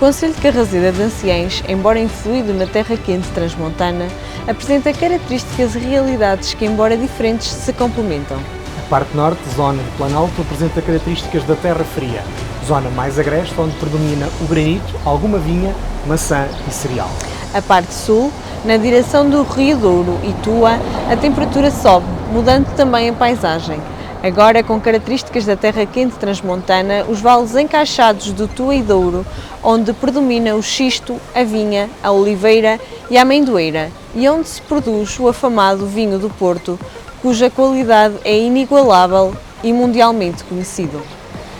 Concelho de Carraseda de Anciães, embora influído na terra quente transmontana, apresenta características e realidades que, embora diferentes, se complementam. A parte norte, zona de Planalto, apresenta características da terra fria, zona mais agreste, onde predomina o granito, alguma vinha, maçã e cereal. A parte sul, na direção do Rio Douro e Tua, a temperatura sobe, mudando também a paisagem. Agora, com características da terra quente transmontana, os vales encaixados do Tua e Douro, onde predomina o xisto, a vinha, a oliveira e a amendoeira, e onde se produz o afamado vinho do Porto, cuja qualidade é inigualável e mundialmente conhecido.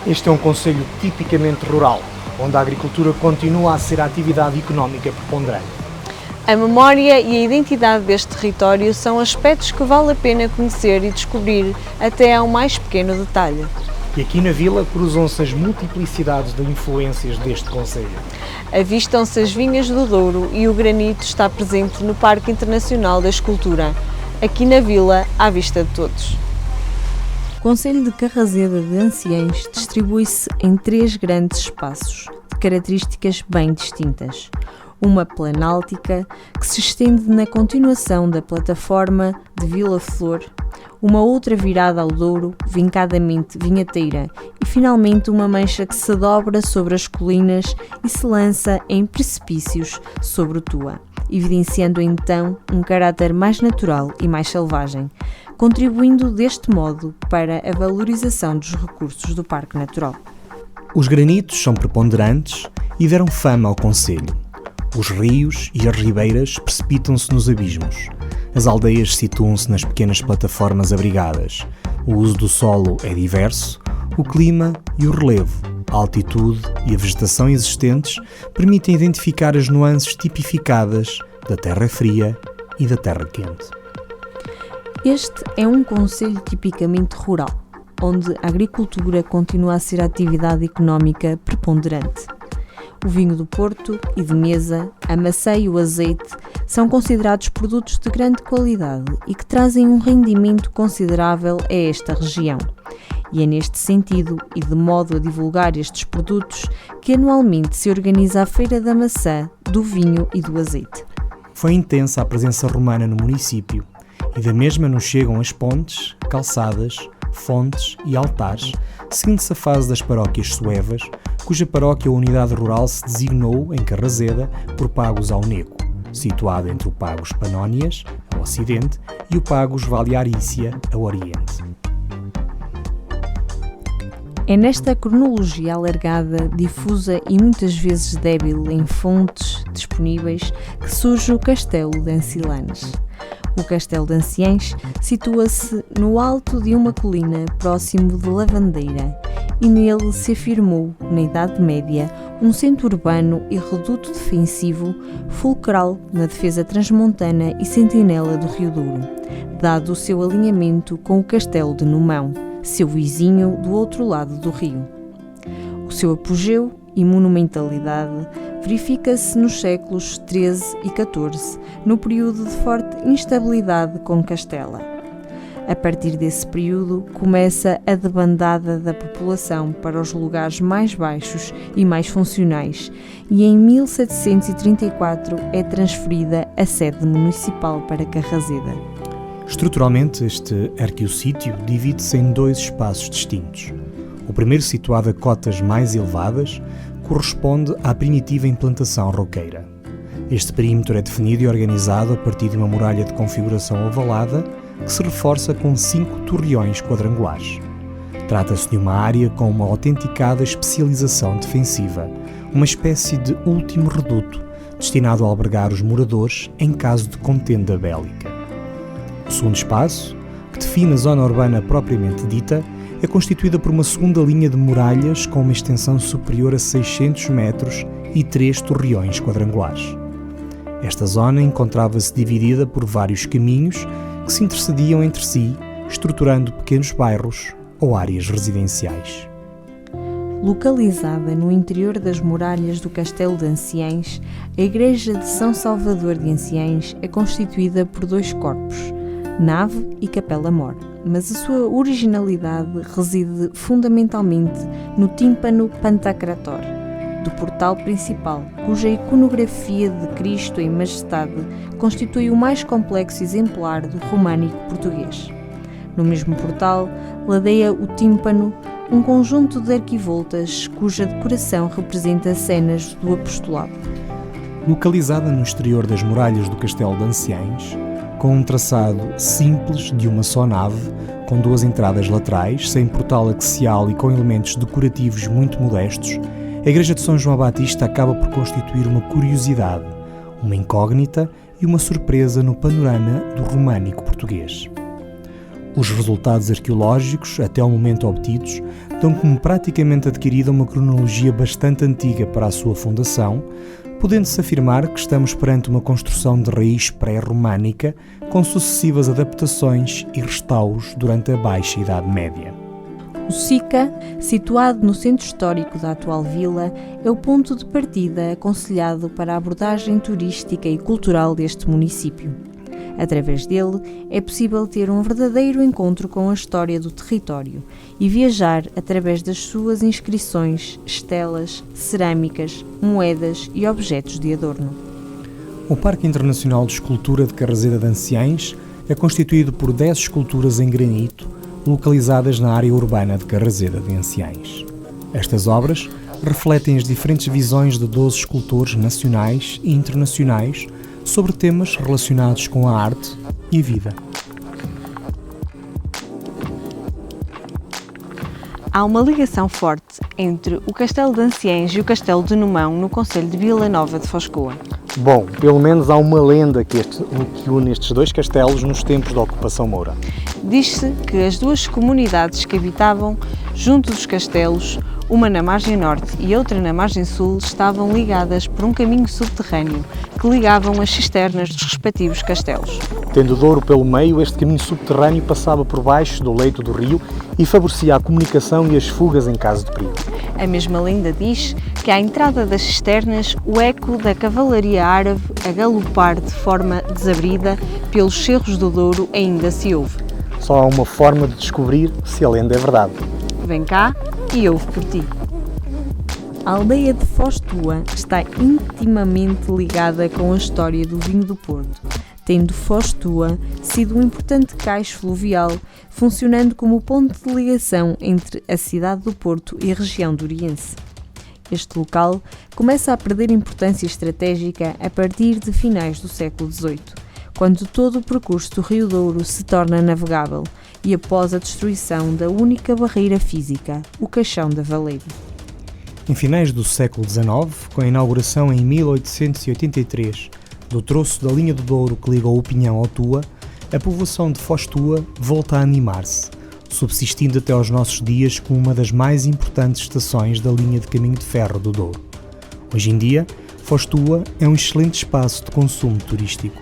Este é um concelho tipicamente rural, onde a agricultura continua a ser a atividade económica preponderante. A memória e a identidade deste território são aspectos que vale a pena conhecer e descobrir até ao mais pequeno detalhe. E aqui na vila cruzam-se as multiplicidades de influências deste concelho. Avistam-se as vinhas do Douro e o granito está presente no Parque Internacional da Escultura, aqui na vila, à vista de todos. O Concelho de Carraseda de Anciães distribui-se em 3 grandes espaços, de características bem distintas. Uma planáltica, que se estende na continuação da plataforma de Vila Flor, uma outra virada ao Douro, vincadamente vinheteira, e finalmente uma mancha que se dobra sobre as colinas e se lança em precipícios sobre o Tua, evidenciando então um caráter mais natural e mais selvagem, contribuindo deste modo para a valorização dos recursos do Parque Natural. Os granitos são preponderantes e deram fama ao concelho. Os rios e as ribeiras precipitam-se nos abismos. As aldeias situam-se nas pequenas plataformas abrigadas. O uso do solo é diverso, o clima e o relevo, a altitude e a vegetação existentes permitem identificar as nuances tipificadas da terra fria e da terra quente. Este é um concelho tipicamente rural, onde a agricultura continua a ser a atividade económica preponderante. O vinho do Porto e de mesa, a maçã e o azeite são considerados produtos de grande qualidade e que trazem um rendimento considerável a esta região. E é neste sentido e de modo a divulgar estes produtos que anualmente se organiza a Feira da Maçã, do Vinho e do Azeite. Foi intensa a presença romana no município e da mesma nos chegam as pontes, calçadas, fontes e altares, seguindo-se a fase das paróquias suevas, cuja paróquia ou unidade rural se designou, em Carraseda, por Pagos ao Neco, situado entre o Pagos Panónias, ao ocidente, e o Pagos Valiarícia, ao oriente. É nesta cronologia alargada, difusa e muitas vezes débil em fontes disponíveis que surge o Castelo de Ancilanes. O Castelo de Anciães situa-se no alto de uma colina próximo de Lavandeira e nele se afirmou, na Idade Média, um centro urbano e reduto defensivo fulcral na defesa transmontana e sentinela do Rio Douro, dado o seu alinhamento com o Castelo de Numão, seu vizinho do outro lado do rio. O seu apogeu e monumentalidade verifica-se nos séculos XIII e XIV, no período de forte instabilidade com Castela. A partir desse período, começa a debandada da população para os lugares mais baixos e mais funcionais, e em 1734 é transferida a sede municipal para Carraseda. Estruturalmente, este arqueossítio divide-se em 2 espaços distintos. O primeiro, situado a cotas mais elevadas, corresponde à primitiva implantação roqueira. Este perímetro é definido e organizado a partir de uma muralha de configuração ovalada que se reforça com 5 torreões quadrangulares. Trata-se de uma área com uma autenticada especialização defensiva, uma espécie de último reduto, destinado a albergar os moradores em caso de contenda bélica. O segundo espaço, que define a zona urbana propriamente dita, é constituída por uma segunda linha de muralhas com uma extensão superior a 600 metros e 3 torreões quadrangulares. Esta zona encontrava-se dividida por vários caminhos que se intercediam entre si, estruturando pequenos bairros ou áreas residenciais. Localizada no interior das muralhas do Castelo de Anciães, a Igreja de São Salvador de Anciães é constituída por 2 corpos, nave e capela-mor, mas a sua originalidade reside fundamentalmente no tímpano pantocrator, do portal principal, cuja iconografia de Cristo em majestade constitui o mais complexo exemplar do românico português. No mesmo portal, ladeia o tímpano um conjunto de arquivoltas cuja decoração representa cenas do apostolado. Localizada no exterior das muralhas do Castelo de Anciães, com um traçado simples de uma só nave, com duas entradas laterais, sem portal axial e com elementos decorativos muito modestos, a Igreja de São João Batista acaba por constituir uma curiosidade, uma incógnita e uma surpresa no panorama do românico português. Os resultados arqueológicos, até ao momento obtidos, dão como praticamente adquirida uma cronologia bastante antiga para a sua fundação, podendo-se afirmar que estamos perante uma construção de raiz pré-românica com sucessivas adaptações e restauros durante a Baixa Idade Média. O Sica, situado no centro histórico da atual vila, é o ponto de partida aconselhado para a abordagem turística e cultural deste município. Através dele, é possível ter um verdadeiro encontro com a história do território e viajar através das suas inscrições, estelas, cerâmicas, moedas e objetos de adorno. O Parque Internacional de Escultura de Carraseda de Anciães é constituído por 10 esculturas em granito localizadas na área urbana de Carraseda de Anciães. Estas obras refletem as diferentes visões de 12 escultores nacionais e internacionais sobre temas relacionados com a arte e a vida. Há uma ligação forte entre o Castelo de Anciães e o Castelo de Numão no concelho de Vila Nova de Foscoa. Bom, pelo menos há uma lenda que une estes dois castelos nos tempos da ocupação moura. Diz-se que as duas comunidades que habitavam junto dos castelos, uma na margem norte e outra na margem sul, estavam ligadas por um caminho subterrâneo que ligavam as cisternas dos respectivos castelos. Tendo Douro pelo meio, este caminho subterrâneo passava por baixo do leito do rio e favorecia a comunicação e as fugas em caso de perigo. A mesma lenda diz que à entrada das cisternas o eco da cavalaria árabe a galopar de forma desabrida pelos cerros do Douro ainda se ouve. Só há uma forma de descobrir se a lenda é verdade. Vem cá e ouve por ti. A aldeia de Fostua está intimamente ligada com a história do vinho do Porto, tendo Fostua sido um importante cais fluvial, funcionando como ponto de ligação entre a cidade do Porto e a região doriense. Este local começa a perder importância estratégica a partir de finais do século XVIII, quando todo o percurso do Rio Douro se torna navegável e após a destruição da única barreira física, o Caixão da Valeira. Em finais do século XIX, com a inauguração em 1883 do troço da linha do Douro que liga o Pinhão ao Tua, a povoação de Fostua volta a animar-se, subsistindo até aos nossos dias como uma das mais importantes estações da linha de caminho de ferro do Douro. Hoje em dia, Fostua é um excelente espaço de consumo turístico.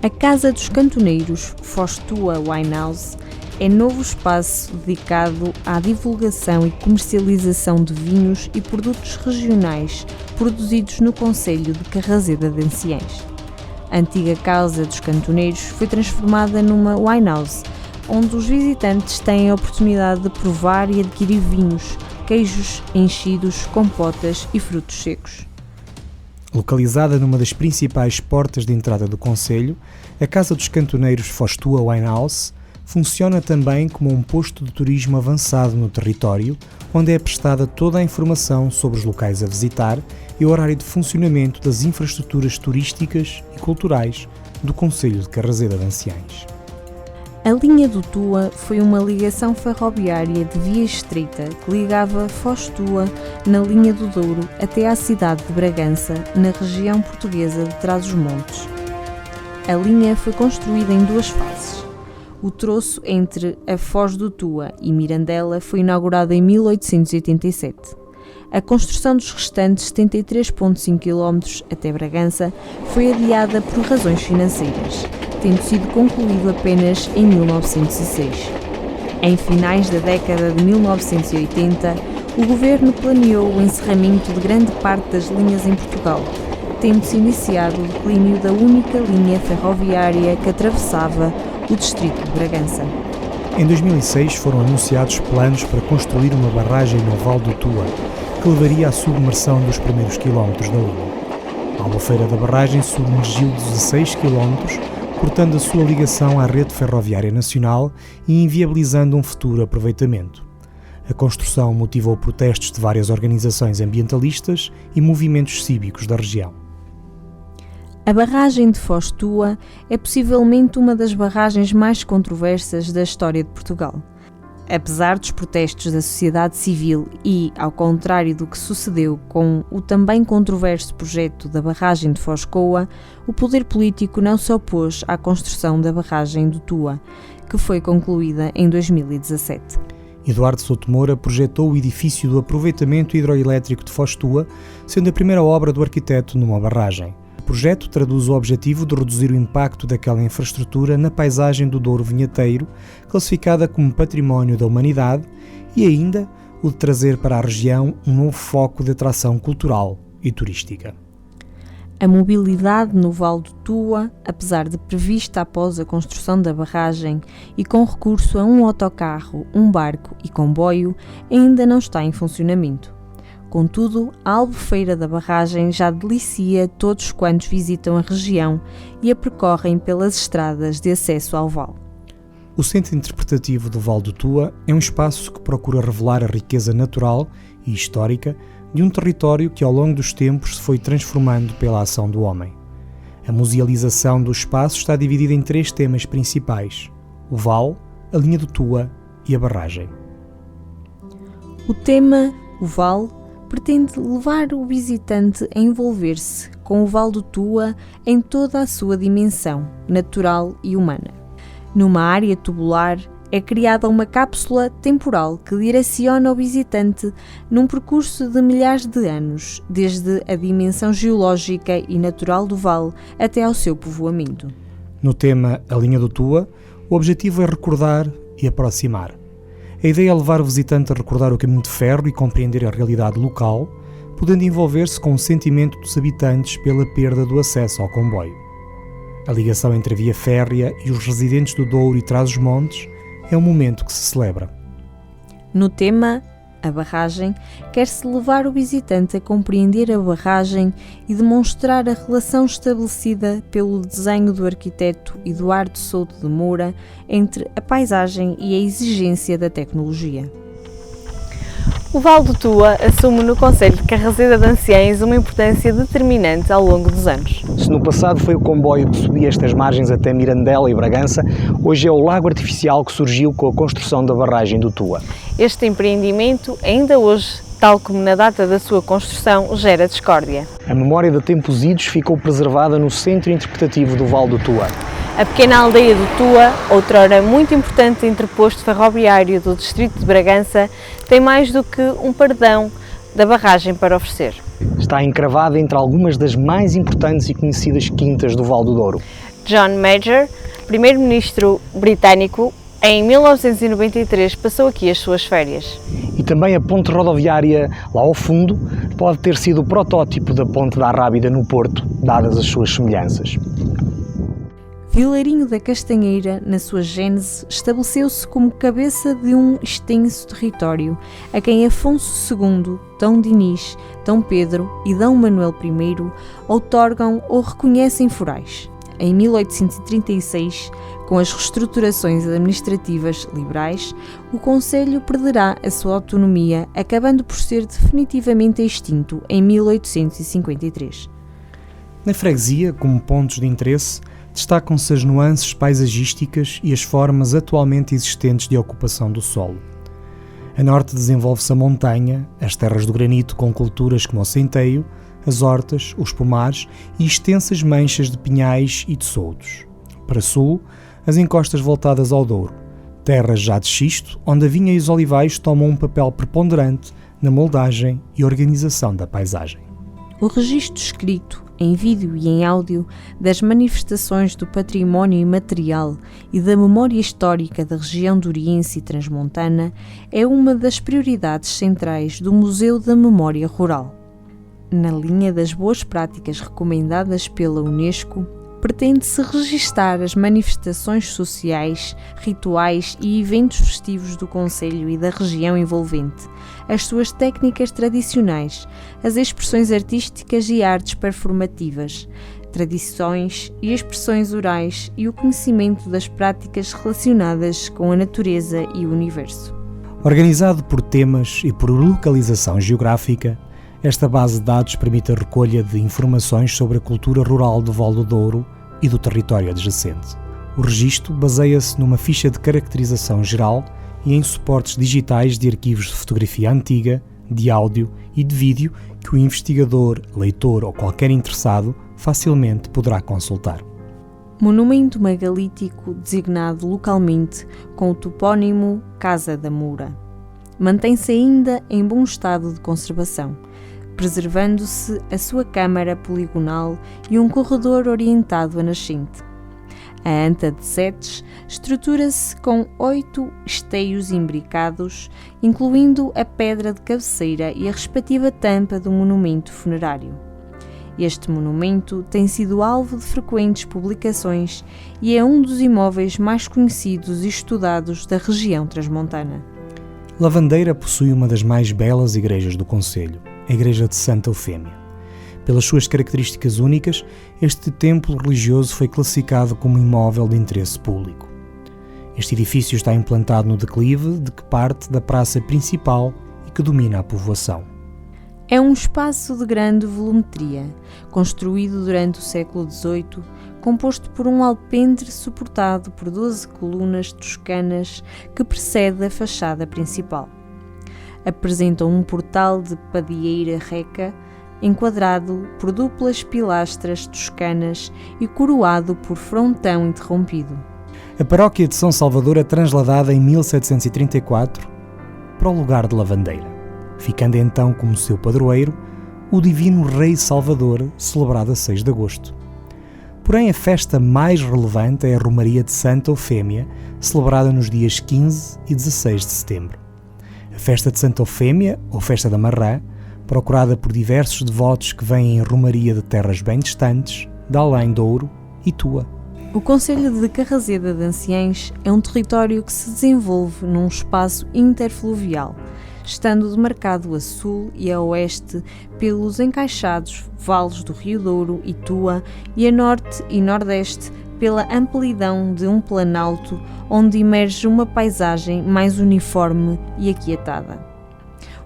A Casa dos Cantoneiros Fostua Winehouse é novo espaço dedicado à divulgação e comercialização de vinhos e produtos regionais produzidos no concelho de Carraseda de Anciães. A antiga Casa dos Cantoneiros foi transformada numa winehouse, onde os visitantes têm a oportunidade de provar e adquirir vinhos, queijos, enchidos, compotas e frutos secos. Localizada numa das principais portas de entrada do concelho, a Casa dos Cantoneiros Fostua Winehouse funciona também como um posto de turismo avançado no território, onde é prestada toda a informação sobre os locais a visitar e o horário de funcionamento das infraestruturas turísticas e culturais do concelho de Carraseda de Anciães. A linha do Tua foi uma ligação ferroviária de via estreita que ligava Fostua, na linha do Douro, até à cidade de Bragança, na região portuguesa de Trás-os-Montes. A linha foi construída em duas fases. O troço entre a Foz do Tua e Mirandela foi inaugurado em 1887. A construção dos restantes 73,5 km até Bragança foi adiada por razões financeiras, tendo sido concluído apenas em 1906. Em finais da década de 1980, o governo planeou o encerramento de grande parte das linhas em Portugal, tendo-se iniciado o declínio da única linha ferroviária que atravessava o distrito de Bragança. Em 2006 foram anunciados planos para construir uma barragem no Val do Tua, que levaria à submersão dos primeiros quilómetros da linha. A Albufeira da Barragem submergiu 16 km, cortando a sua ligação à rede ferroviária nacional e inviabilizando um futuro aproveitamento. A construção motivou protestos de várias organizações ambientalistas e movimentos cívicos da região. A barragem de Foz Tua é possivelmente uma das barragens mais controversas da história de Portugal. Apesar dos protestos da sociedade civil e, ao contrário do que sucedeu com o também controverso projeto da barragem de Foz Coa, o poder político não se opôs à construção da barragem do Tua, que foi concluída em 2017. Eduardo Souto Moura projetou o edifício do aproveitamento hidroelétrico de Foz Tua, sendo a primeira obra do arquiteto numa barragem. O projeto traduz o objetivo de reduzir o impacto daquela infraestrutura na paisagem do Douro Vinheteiro, classificada como Património da Humanidade, e ainda o de trazer para a região um novo foco de atração cultural e turística. A mobilidade no Vale do Tua, apesar de prevista após a construção da barragem e com recurso a um autocarro, um barco e comboio, ainda não está em funcionamento. Contudo, a Albufeira da Barragem já delicia todos quantos visitam a região e a percorrem pelas estradas de acesso ao vale. O Centro Interpretativo do Vale do Tua é um espaço que procura revelar a riqueza natural e histórica de um território que ao longo dos tempos se foi transformando pela ação do homem. A musealização do espaço está dividida em 3 temas principais: o vale, a linha do Tua e a barragem. O tema, o vale, pretende levar o visitante a envolver-se com o Vale do Tua em toda a sua dimensão, natural e humana. Numa área tubular, é criada uma cápsula temporal que direciona o visitante num percurso de milhares de anos, desde a dimensão geológica e natural do vale até ao seu povoamento. No tema A Linha do Tua, o objetivo é recordar e aproximar. A ideia é levar o visitante a recordar o caminho de ferro e compreender a realidade local, podendo envolver-se com o sentimento dos habitantes pela perda do acesso ao comboio. A ligação entre a via férrea e os residentes do Douro e Trás-os-Montes é um momento que se celebra. No tema, a barragem, quer-se levar o visitante a compreender a barragem e demonstrar a relação estabelecida pelo desenho do arquiteto Eduardo Souto de Moura entre a paisagem e a exigência da tecnologia. O Vale do Tua assume no concelho de Carraseda de Anciães uma importância determinante ao longo dos anos. Se no passado foi o comboio que subia estas margens até Mirandela e Bragança, hoje é o lago artificial que surgiu com a construção da barragem do Tua. Este empreendimento, ainda hoje, tal como na data da sua construção, gera discórdia. A memória de tempos idos ficou preservada no Centro Interpretativo do Vale do Tua. A pequena aldeia do Tua, outrora muito importante interposto ferroviário do distrito de Bragança, tem mais do que um perdão da barragem para oferecer. Está encravada entre algumas das mais importantes e conhecidas quintas do Vale do Douro. John Major, primeiro-ministro britânico, em 1993 passou aqui as suas férias. E também a ponte rodoviária lá ao fundo pode ter sido o protótipo da ponte da Arrábida no Porto, dadas as suas semelhanças. Vilarinho da Castanheira, na sua gênese, estabeleceu-se como cabeça de um extenso território, a quem Afonso II, D. Dinis, D. Pedro e D. Manuel I outorgam ou reconhecem forais. Em 1836, com as reestruturações administrativas liberais, o concelho perderá a sua autonomia, acabando por ser definitivamente extinto em 1853. Na freguesia, como pontos de interesse, destacam-se as nuances paisagísticas e as formas atualmente existentes de ocupação do solo. A norte desenvolve-se a montanha, as terras do granito com culturas como o centeio, as hortas, os pomares e extensas manchas de pinhais e de soldos. Para sul, as encostas voltadas ao Douro, terras já de xisto, onde a vinha e os olivais tomam um papel preponderante na moldagem e organização da paisagem. O registro escrito, em vídeo e em áudio, das manifestações do património imaterial e da memória histórica da região doriense e transmontana é uma das prioridades centrais do Museu da Memória Rural. Na linha das boas práticas recomendadas pela Unesco, pretende-se registar as manifestações sociais, rituais e eventos festivos do concelho e da região envolvente, as suas técnicas tradicionais, as expressões artísticas e artes performativas, tradições e expressões orais e o conhecimento das práticas relacionadas com a natureza e o universo. Organizado por temas e por localização geográfica, esta base de dados permite a recolha de informações sobre a cultura rural do Val do Douro e do território adjacente. O registro baseia-se numa ficha de caracterização geral e em suportes digitais de arquivos de fotografia antiga, de áudio e de vídeo que o investigador, leitor ou qualquer interessado facilmente poderá consultar. Monumento megalítico designado localmente com o topónimo Casa da Moura. Mantém-se ainda em bom estado de conservação, preservando-se a sua câmara poligonal e um corredor orientado a nascente. A anta de setes estrutura-se com 8 esteios imbricados, incluindo a pedra de cabeceira e a respectiva tampa do monumento funerário. Este monumento tem sido alvo de frequentes publicações e é um dos imóveis mais conhecidos e estudados da região transmontana. Lavandeira possui uma das mais belas igrejas do concelho, a Igreja de Santa Eufémia. Pelas suas características únicas, este templo religioso foi classificado como imóvel de interesse público. Este edifício está implantado no declive de que parte da praça principal e que domina a povoação. É um espaço de grande volumetria, construído durante o século XVIII, composto por um alpendre suportado por 12 colunas toscanas que precede a fachada principal. Apresenta um portal de padieira reca, enquadrado por duplas pilastras toscanas e coroado por frontão interrompido. A paróquia de São Salvador é transladada em 1734 para o lugar de Lavandeira, ficando então como seu padroeiro o Divino Rei Salvador, celebrado a 6 de agosto. Porém, a festa mais relevante é a Romaria de Santa Eufémia, celebrada nos dias 15 e 16 de setembro. A festa de Santa Eufémia, ou Festa da Marrã, procurada por diversos devotos que vêm em romaria de terras bem distantes, de além Douro e Tua. O concelho de Carraseda de Anciães é um território que se desenvolve num espaço interfluvial, estando demarcado a sul e a oeste pelos encaixados vales do Rio Douro e Tua e a norte e nordeste pela amplidão de um planalto onde emerge uma paisagem mais uniforme e aquietada.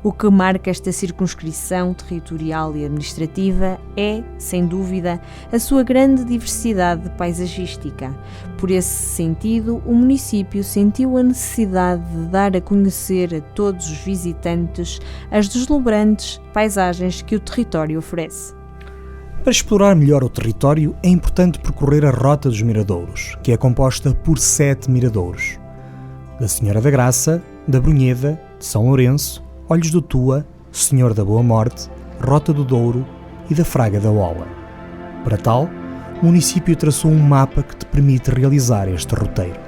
O que marca esta circunscrição territorial e administrativa é, sem dúvida, a sua grande diversidade paisagística. Por esse sentido, o município sentiu a necessidade de dar a conhecer a todos os visitantes as deslumbrantes paisagens que o território oferece. Para explorar melhor o território, é importante percorrer a Rota dos Miradouros, que é composta por 7 miradouros: da Senhora da Graça, da Brunheda, de São Lourenço, Olhos do Tua, Senhor da Boa Morte, Rota do Douro e da Fraga da Ola. Para tal, o município traçou um mapa que te permite realizar este roteiro.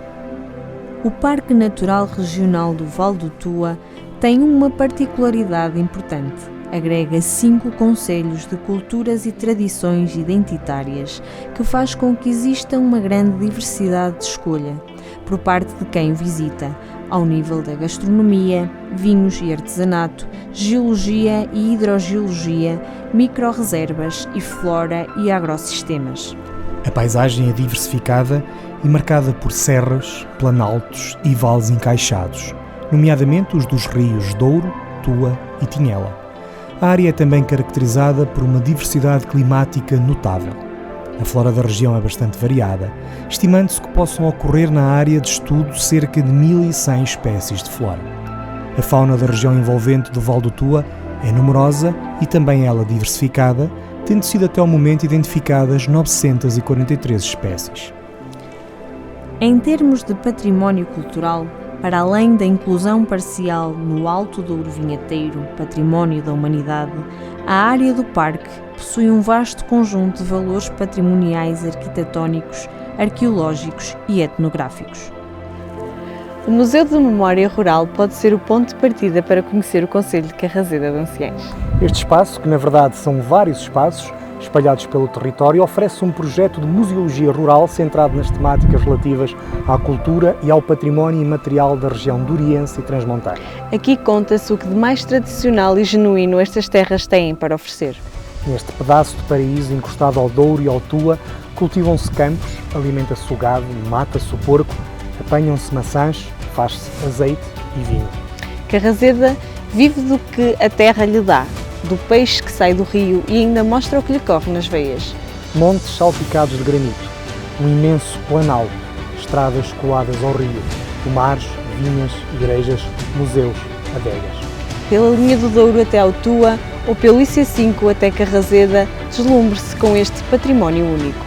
O Parque Natural Regional do Val do Tua tem uma particularidade importante. Agrega 5 concelhos de culturas e tradições identitárias, que faz com que exista uma grande diversidade de escolha, por parte de quem o visita, ao nível da gastronomia, vinhos e artesanato, geologia e hidrogeologia, micro-reservas e flora e agrossistemas. A paisagem é diversificada e marcada por serras, planaltos e vales encaixados, nomeadamente os dos rios Douro, Tua e Tinhela. A área é também caracterizada por uma diversidade climática notável. A flora da região é bastante variada, estimando-se que possam ocorrer na área de estudo cerca de 1.100 espécies de flora. A fauna da região envolvente do Val do Tua é numerosa e também ela diversificada, tendo sido até o momento identificadas 943 espécies. Em termos de património cultural, para além da inclusão parcial no Alto Douro Vinheteiro, Património da Humanidade, a área do parque possui um vasto conjunto de valores patrimoniais arquitetónicos, arqueológicos e etnográficos. O Museu de Memória Rural pode ser o ponto de partida para conhecer o concelho de Carraseda de Anciães. Este espaço, que na verdade são vários espaços, espalhados pelo território, oferece um projeto de museologia rural centrado nas temáticas relativas à cultura e ao património imaterial da região duriense e transmontana. Aqui conta-se o que de mais tradicional e genuíno estas terras têm para oferecer. Neste pedaço de paraíso encostado ao Douro e ao Tua, cultivam-se campos, alimenta-se o gado, mata-se o porco, apanham-se maçãs, faz-se azeite e vinho. Carraseda vive do que a terra lhe dá, do peixe que sai do rio e ainda mostra o que lhe corre nas veias. Montes salpicados de granito, um imenso planalto, estradas coladas ao rio, pomares, vinhas, igrejas, museus, adegas. Pela linha do Douro até ao Tua ou pelo IC5 até Carraseda, deslumbre-se com este património único.